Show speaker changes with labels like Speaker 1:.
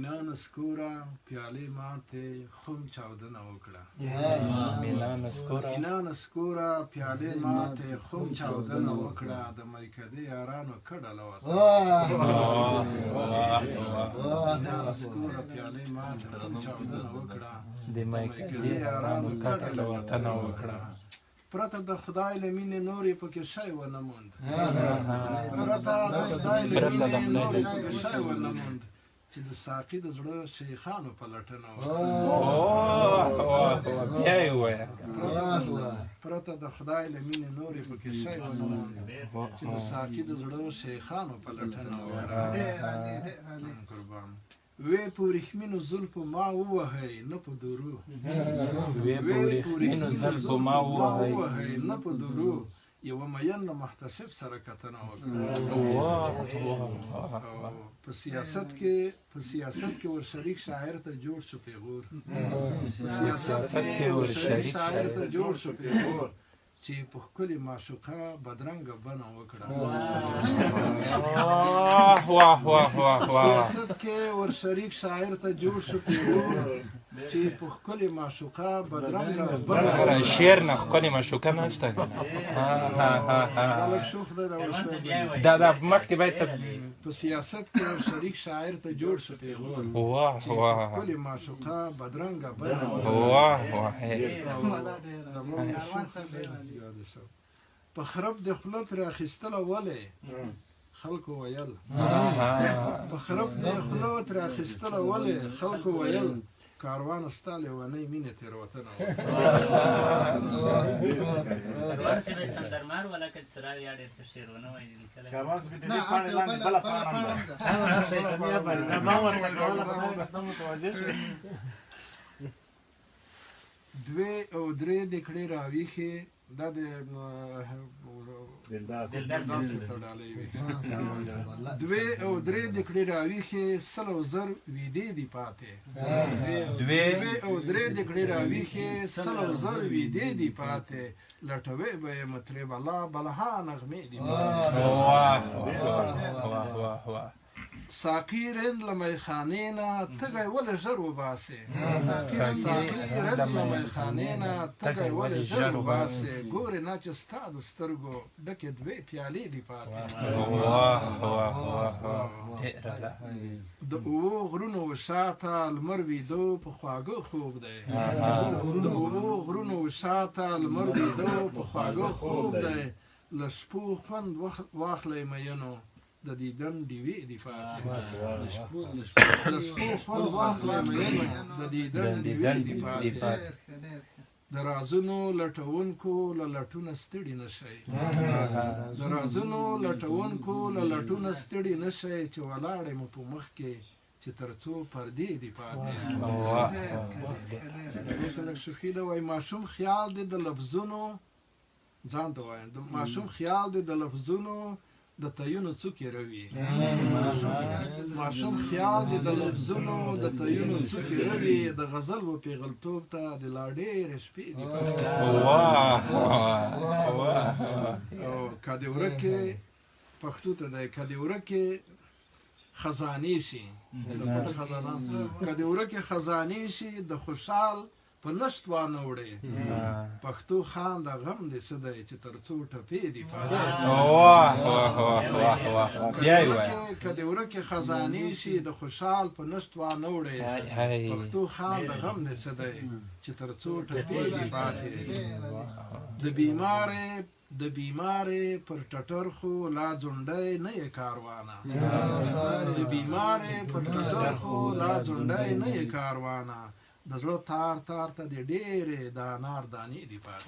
Speaker 1: مینا نسکوره پیالې ماتې خم چاودنه وکړه مینا نسکوره پیالې ماتې خم چاودنه وکړه د میکدې یارانو کډه لوته مینا نسکوره پیالې ماتې خم چاودنه وکړه د میکدې یارانو کډه لوته وکړه پرته د خدای له مینې نورې پکې شی ونه موند پرته د خدای له مینې نورې پکې شی ونه موند چې د ساقي د زړه شیخانو په لټنه پرته د خدای له مینې نورې پکې شی ونه موند چې د ساقي د زړه شیخانو په لټنه قربان وې په ورېښمینو زلفو ما ووهئ نه په درو وې په ورېښمینو زلفو ما ووهئ نه په درو یوه مین له محتسب سره کتنه وکړه په سیاست کې ورشریک شاعر ته جوړ شو پیغور په سیاست کې ورشریک شاعر ته جوړ شو پیغور چې په ښکلې معشوقه بدرنګه بڼه وکړه سیاست کې ورشریک شاعر ته جوړ شو پیغور چې په ښکلې معشوقه بدرنګه بڼه
Speaker 2: شعر نه ښکلې معشوقه نشته دا مخکې باید
Speaker 1: په سیاست کې ورشریک شاعر ته جوړ شو پیغور چې په ښکلې معشوقه بدرنګه بڼه په خرب د خوله ترې اخیستله ولې خلکو ویل په خرب د خوله ترې اخیستله ولې خلکو ویل کاروان ستا لیونۍ مینې تېروتنه دوې او درې دکړې راویښې دا د دوې او درې دکړې راویښې سل او زر ویدې دي پاتې دوې او درې دکړې راویښې سل او زر ویدې دي پاتې لټوې به یې مطرب الله بلها نغمې دي ساقي رند له میخانې نه تږی ولې ژر وباسې ساقي رند له میخانې نه تږی ولې ژر وباسې ګورې نه چې ستا د سترګو ډکې دوې پیالې دي پاتې د اوو غرونو شاته لمر ویدو په خواږه خوب دی د اوو غرونو شاته لمر ویدو په خواږه خوب دی له شپو خوند واخلی مینو د دیدن ډیوې دي پاتې د شپو خوند واخلی مینو د دیدن ډیوې دي پاتې د رازونو لټونکو له لټونه ستړي نه شئ د رازونو لټونکو له لټونه ستړي نه شئ چې ولاړې مو په مخ کې چې تر څو پردې دي پاتې کله شوخي ده وایي ماشوم خیال دی د لفظونو ځان ته وایم د ماشوم خیال دی د لفظونو د تیونو څوکې روي ماشوم خیال دی د لفظونو د تیونو څوکې روي د غزل و پیغلتوب ته د لا ډېرې شپې دي که دې ورکې پښتو ته دی که دې ورکې خزانې شي د پټه خزانه که دې ورکې خزانې شي د خوشحال په نشت وانه وړې پښتو خان د غم دې څه دی چې تر څو ټپې دي که دې ورکې خزانې شي د خوشحال په نشت وانه وړې پښتو خان د غم دې څه دی چې تر څو ټپې دي پاتې د بیمارې پر ټټر خو لا ځونډی نه یې کاروانه د بیمارې پر ټټر خو لا ځونډی نه یې کاروانه د زړه تار تار ته د ډېرې د انار دانې دي پاتې